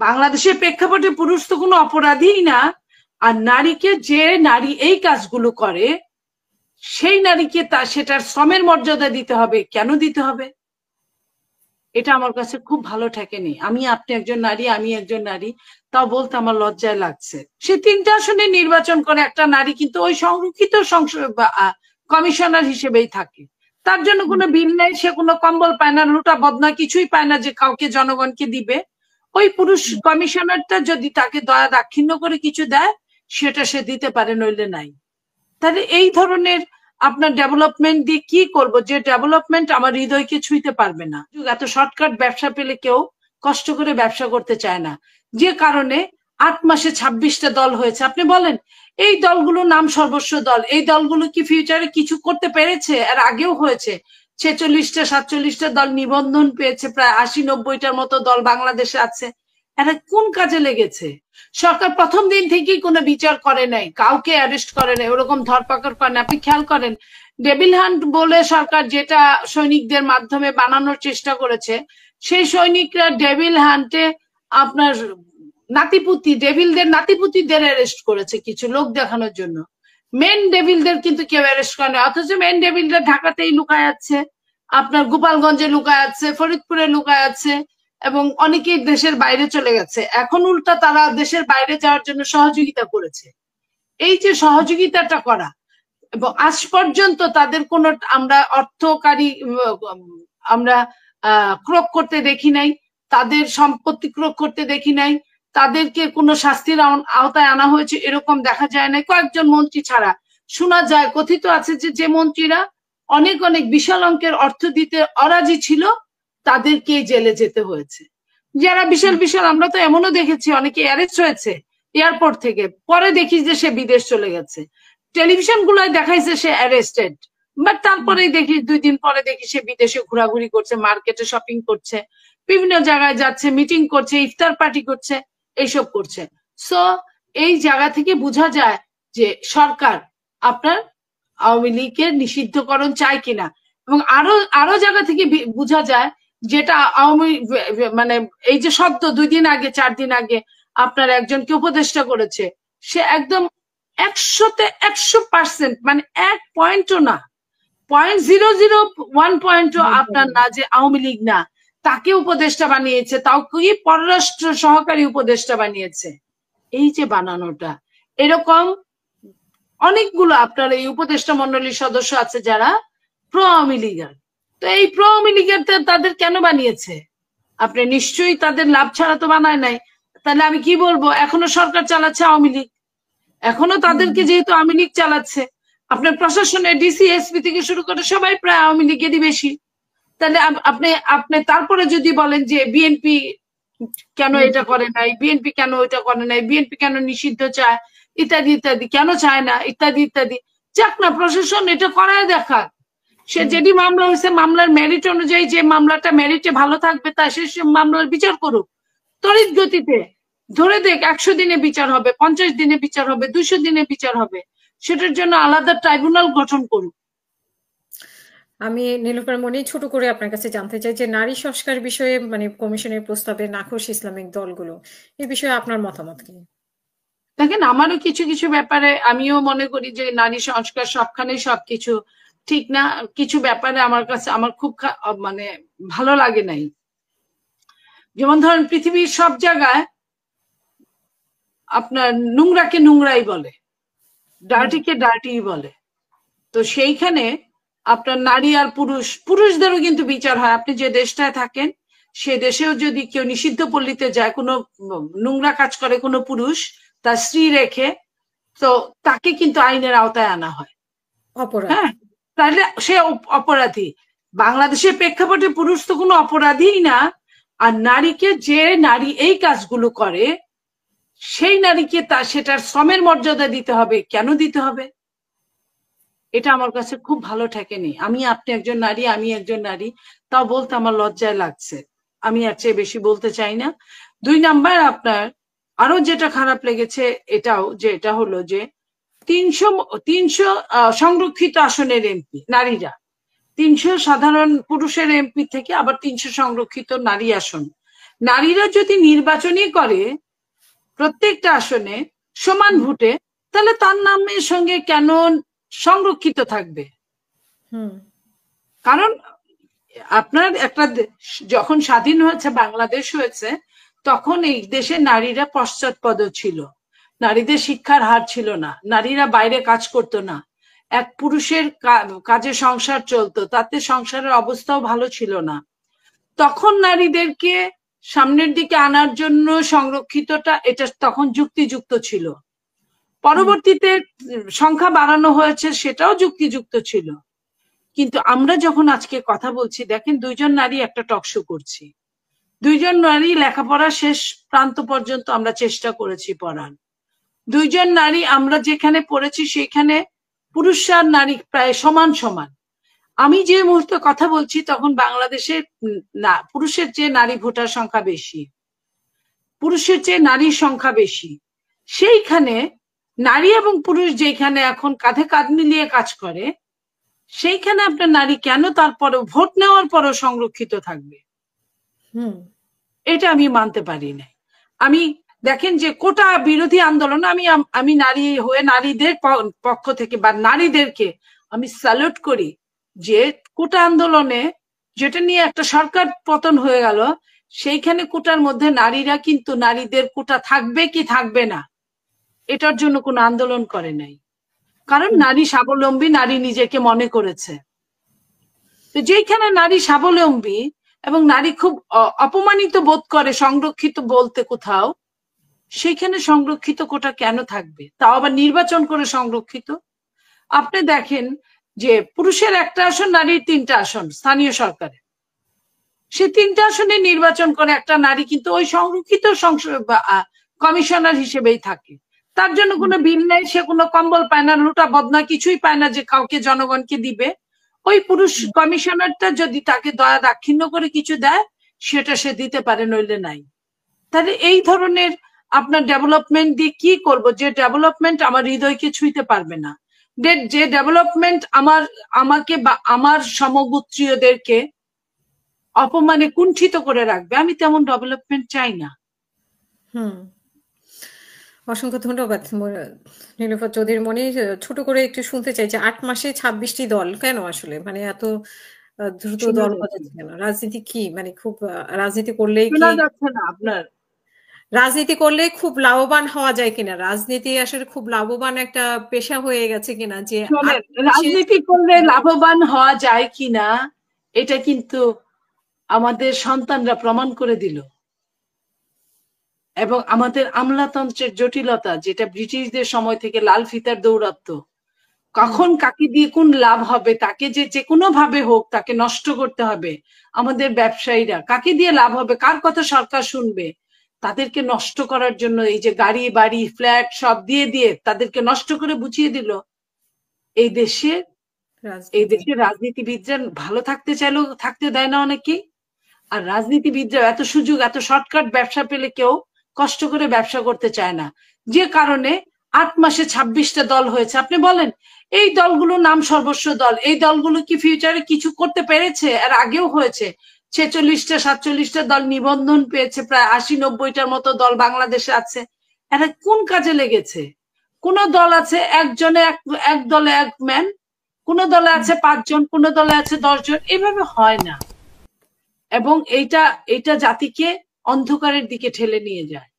বাংলাদেশের প্রেক্ষাপটে পুরুষ তো কোনো অপরাধীই না। আর নারীকে, যে নারী এই কাজগুলো করে সেই নারীকে সেটার শ্রমের মর্যাদা দিতে হবে। কেন দিতে হবে? এটা আমার কাছে খুব ভালো ঠেকেনি। আপনি একজন নারী, আমি একজন নারী, তাও বলতে আমার লজ্জায় লাগছে। সে 3টা আসনে নির্বাচন করে একটা নারী, কিন্তু ওই সংরক্ষিত কমিশনার হিসেবেই থাকে। তার জন্য কোনো বিল নাই, সে কোনো কম্বল পায় না, লুটা বদনা কিছুই পায় না যে কাউকে জনগণকে দিবে। ওই পুরুষ কমিশনারটা যদি তাকে দয়া দাক্ষিণ্য করে কিছু দেয় সেটা সে দিতে পারে, নইলে নাই। তাহলে এই ধরনের আপনার ডেভেলপমেন্ট দিয়ে কি করব, যে ডেভেলপমেন্ট আমার হৃদয়কে ছুঁইতে পারবে না। এত শর্টকাট ব্যবসা পেলে কেউ কষ্ট করে ব্যবসা করতে চায় না, যে কারণে 8 মাসে 26টা দল হয়েছে। আপনি বলেন, এই দলগুলো নাম সর্বস্ব দল, এই দলগুলো কি ফিউচারে কিছু করতে পেরেছে? এর আগেও হয়েছে 46টা 47টা দল নিবন্ধন পেয়েছে, প্রায় 80-90টার মতো দল বাংলাদেশে আছে। এরা কোন কাজে লেগেছে? সরকার প্রথম দিন থেকেই কোনো বিচার করে নাই, কাউকে অ্যারেস্ট করে নাই, ওরকম ধরপাকড় করে না। আপনি খেয়াল করেন, ডেভিল হান্ট বলে সরকার যেটা সৈনিকদের মাধ্যমে বানানোর চেষ্টা করেছে, সেই সৈনিকরা ডেভিল হান্টে আপনার নাতিপুতি, ডেভিলদের নাতিপুতিদের অ্যারেস্ট করেছে কিছু লোক দেখানোর জন্য। মেন ডেভিলদের কিন্তু কেউ অ্যারেস্ট করে না, অথচ মেন ডেভিলদের ঢাকাতেই লুকায় আছে, আপনার গোপালগঞ্জে লুকায় আছে, ফরিদপুরে লুকায় আছে, এবং অনেকেই দেশের বাইরে চলে গেছে। এখন উল্টা তারা দেশের বাইরে যাওয়ার জন্য সহযোগিতা করেছে। এই যে সহযোগিতাটা করা, এবং আজ পর্যন্ত তাদের কোনো আমরা অর্থকারী আমরা ক্রোক করতে দেখি নাই, তাদের সম্পত্তি ক্রোক করতে দেখি নাই, তাদেরকে কোনো শাস্তির আওতায় আনা হয়েছে এরকম দেখা যায় না, কয়েকজন মন্ত্রী ছাড়া। শোনা যায়, কথিত আছে যে মন্ত্রীরা অনেক অনেক বিশাল অঙ্কের অর্থ দিতে অরাজি ছিল, তাদেরকে জেলে যেতে হয়েছে। যারা বিশাল বিশাল, আমরা তো এমনও দেখেছি অনেকে অ্যারেস্ট হয়েছে এয়ারপোর্ট থেকে, পরে দেখি যে সে বিদেশ চলে গেছে, টেলিভিশন গুলোয় দেখাইছে সে অ্যারেস্টেড, বাট তারপরেই দেখি 2 দিন পরে দেখি সে বিদেশে ঘোরাঘুরি করছে, মার্কেটে শপিং করছে, বিভিন্ন জায়গায় যাচ্ছে, মিটিং করছে, ইফতার পার্টি করছে, এইসব করছে। সো এই জায়গা থেকে বোঝা যায় যে সরকার আপনার আওয়ামী লীগের নিষিদ্ধকরণ চায় কিনা। এবং আরো জায়গা থেকে বোঝা যায়, যেটা আওয়ামী মানে এই যে সদ্য 2 দিন আগে 4 দিন আগে আপনার একজনকে উপদেষ্টা করেছে, সে একদম 100-তে 100%, মানে 1 পয়েন্টও না, 0.001 পয়েন্টও আপনার না যে আওয়ামী লীগ না, তাকে উপদেষ্টা বানিয়েছে, তাও কি পররাষ্ট্র সহকারী উপদেষ্টা বানিয়েছে। এই যে বানানোটা, এরকম অনেকগুলো আপনার এই উপদেষ্টা মন্ডলীর সদস্য আছে যারা প্রো আওয়ামী লীগের। তো এই প্রো আওয়ামী লীগের তাদের কেন বানিয়েছে? আপনি নিশ্চয়ই তাদের লাভ ছাড়া তো বানায় নাই। তাহলে আমি কি বলবো, এখনো সরকার চালাচ্ছে আওয়ামী লীগ, এখনো তাদেরকে যেহেতু আওয়ামী লীগ চালাচ্ছে, আপনার প্রশাসনে ডিসি এসপি থেকে শুরু করে সবাই প্রায় আওয়ামী লীগেরই বেশি। তাহলে আপনি তারপরে যদি বলেন যে বিএনপি কেন এটা করে নাই, বিএনপি কেন ওইটা করে নাই, বিএনপি কেন নিষিদ্ধ চায়, ইত্যাদি ইত্যাদি, কেন চায় না, ইত্যাদি ইত্যাদি, যাক না, প্রশাসন এটা করায় দেখা। সে যেটি মামলা হয়েছে, মামলার মেরিট অনুযায়ী যে মামলাটা মেরিটে ভালো থাকবে তা সে মামলার বিচার করুক তড়িৎ গতিতে। ধরে দেখ 100 দিনে বিচার হবে, 50 দিনে বিচার হবে, 200 দিনে বিচার হবে, সেটার জন্য আলাদা ট্রাইব্যুনাল গঠন করুক। আমি নীলুফার মনি ছোট করে আপনার কাছে জানতে চাই যে নারী সংস্কার বিষয়ে মানে কমিশনের প্রস্তাবে নাখোশ ইসলামিক দলগুলো, এই বিষয়ে আপনার মতামত কি? দেখেন, আমারও কিছু কিছু ব্যাপারে আমিও মনে করি যে নারী সংস্কার সবখানেই সবকিছু ঠিক না, কিছু ব্যাপারে আমার কাছে আমার খুব মানে ভালো লাগে নাই। যেমন ধরেন, পৃথিবীর সব জায়গায় আপনার নোংরাকে নোংরাই বলে, ডার্টিকে ডার্টি বলে। তো সেইখানে আপনার নারী আর পুরুষদেরও কিন্তু বিচার হয়। আপনি যে দেশটায় থাকেন সে দেশেও যদি কেউ নিষিদ্ধ পল্লীতে যায়, কোনো নোংরা কাজ করে কোনো পুরুষ তার স্ত্রী রেখে, তো তাকে কিন্তু আইনের আওতায় আনা হয়। হ্যাঁ, তাহলে সে অপরাধী। বাংলাদেশের প্রেক্ষাপটে পুরুষ তো কোনো অপরাধীই না। আর নারীকে, যে নারী এই কাজগুলো করে সেই নারীকে সেটার শ্রমের মর্যাদা দিতে হবে। কেন দিতে হবে? এটা আমার কাছে খুব ভালো ঠেকেনি। আপনি একজন নারী, আমি একজন নারী, তাও বলতে আমার লজ্জায় লাগছে। আমি আর চেয়ে বেশি বলতে চাই না। 2 নাম্বার, আপনার আরো যেটা খারাপ লেগেছে এটাও, যে এটা হলো যে 300 সংরক্ষিত আসনের এমপি নারীরা, 300 সাধারণ পুরুষের এমপি থেকে আবার 300 সংরক্ষিত নারী আসন, নারীরা যদি নির্বাচনই করে প্রত্যেকটা আসনে সমান ভোটে, তাহলে তার নামের সঙ্গে কেন সংরক্ষিত থাকবে? কারণ আপনার একটা যখন স্বাধীন হয়েছে, বাংলাদেশ হয়েছে, তখন এই দেশে নারীরা পশ্চাৎপদ ছিল, নারীদের শিক্ষার হার ছিল না, নারীরা বাইরে কাজ করতো না, এক পুরুষের কাজে সংসার চলতো, তাতে সংসারের অবস্থাও ভালো ছিল না। তখন নারীদেরকে সামনের দিকে আনার জন্য সংরক্ষিতটা এটা তখন যুক্তিযুক্ত ছিল। পরবর্তীতে সংখ্যা বাড়ানো হয়েছে, সেটাও যুক্তিযুক্ত ছিল। কিন্তু আমরা যখন আজকে কথা বলছি, দেখেন 2 জন নারী একটা টকশো করছি, 2 জন নারী লেখাপড়া শেষ প্রান্ত পর্যন্ত আমরা চেষ্টা করেছি পড়ার, 2 জন নারী আমরা যেখানে পড়েছি সেখানে পুরুষ আর নারী প্রায় সমান সমান। আমি যে মুহূর্তে কথা বলছি তখন বাংলাদেশে পুরুষের চেয়ে নারী ভোটার সংখ্যা বেশি, পুরুষের চেয়ে নারীর সংখ্যা বেশি। সেইখানে নারী এবং পুরুষ যেখানে এখন কাঁধে কাঁধ মিলিয়ে কাজ করে, সেইখানে আপনার নারী কেন তারপরে ভোট নেওয়ার পরও সংরক্ষিত থাকবে? এটা আমি মানতে পারি না। আমি দেখেন যে কোটা বিরোধী আন্দোলন, আমি নারী হয়ে নারীদের পক্ষ থেকে বা নারীদেরকে আমি স্যালুট করি যে কোটা আন্দোলনে, যেটা নিয়ে একটা সরকার পতন হয়ে গেল, সেইখানে কোটার মধ্যে নারীরা কিন্তু নারীদের কোটা থাকবে কি থাকবে না এটার জন্য কোনো আন্দোলন করে নাই, কারণ নারী স্বাবলম্বী, নারী নিজেকে মনে করেছে। তো যেখানে নারী স্বাবলম্বী এবং নারী খুব অপমানিত বোধ করে সংরক্ষিত বলতে কোথাও, সেখানে সংরক্ষিত কোটা কেন থাকবে? তাও আবার নির্বাচন করে সংরক্ষিত। আপনি দেখেন যে পুরুষের 1টা আসন, নারীর 3টা আসন স্থানীয় সরকারে, সে 3টা আসনে নির্বাচন করে একটা নারী কিন্তু ওই সংরক্ষিত কমিশনার হিসেবেই থাকে। তার জন্য কোনো বিল নেই, সে কোনো কম্বল পায় না, লুটা বদনা কিছুই পায় না যে কাউকে জনগণকে দিবে। ওই পুরুষ কমিশনারটা যদি তাকে দয়া দাক্ষিণ্য করে কিছু দেয়, সেটা সে দিতে পারে, নইলে নাই। তাহলে এই ধরনের আপনার ডেভেলপমেন্ট দিয়ে কি করব? যে ডেভেলপমেন্ট আমার হৃদয়কে ছুঁইতে পারবে না, যে ডেভেলপমেন্ট আমাকে বা আমার সমগোত্রীয়দেরকে অপমানে কুণ্ঠিত করে রাখবে, আমি তেমন ডেভেলপমেন্ট চাই না। অসংখ্য ধন্যবাদ নীলুফার চৌধুরী মনি। ছোট করে একটু শুনতে চাই যে 8 মাসে 26টি দল কেন আসলে, মানে এত দ্রুত দল গজাচ্ছে কেন? রাজনীতি কি মানে খুব রাজনীতি করলেই কি যাচ্ছে না আপনার? রাজনীতি করলে খুব লাভবান হওয়া যায় কিনা? রাজনীতি আসলে খুব লাভবান একটা পেশা হয়ে গেছে কিনা? যে রাজনীতি করলে লাভবান হওয়া যায় কিনা এটা কিন্তু আমাদের সন্তানরা প্রমাণ করে দিল। এবং আমাদের আমলাতন্ত্রের জটিলতা, যেটা ব্রিটিশদের সময় থেকে লাল ফিতার দৌরাত্ম, কখন কাকে দিয়ে কোন লাভ হবে, তাকে যে কোনো ভাবে হোক তাকে নষ্ট করতে হবে। আমাদের ব্যবসায়ীরা কাকে দিয়ে লাভ হবে, কার কথা সরকার শুনবে, তাদেরকে নষ্ট করার জন্য এই যে গাড়ি বাড়ি ফ্ল্যাট সব দিয়ে দিয়ে তাদেরকে নষ্ট করে বুঝিয়ে দিল। এই দেশে রাজনীতিবিদরা ভালো থাকতে চাইলেও থাকতে দেয় না অনেকেই। আর রাজনীতিবিদরা এত সুযোগ, এত শর্টকাট ব্যবসা পেলে কেউ কষ্ট করে ব্যবসা করতে চায় না, যে কারণে 8 মাসে 26টা দল হয়েছে। আপনি বলেন এই দলগুলো নাম সর্বস্ব দল, এই দলগুলো কি ফিউচারে কিছু করতে পেরেছে? আর আগেও হয়েছে 46টা 47টা দল নিবন্ধন পেয়েছে, প্রায় 80-90টার মতো দল বাংলাদেশে আছে। এরা কোন কাজে লেগেছে? কোন দল আছে একজনে এক দলে এক ম্যান, কোন দলে আছে 5 জন, কোন দলে আছে 10 জন, এভাবে হয় না। এবং এইটা জাতিকে অন্ধকারের দিকে ঠেলে নিয়ে যায়।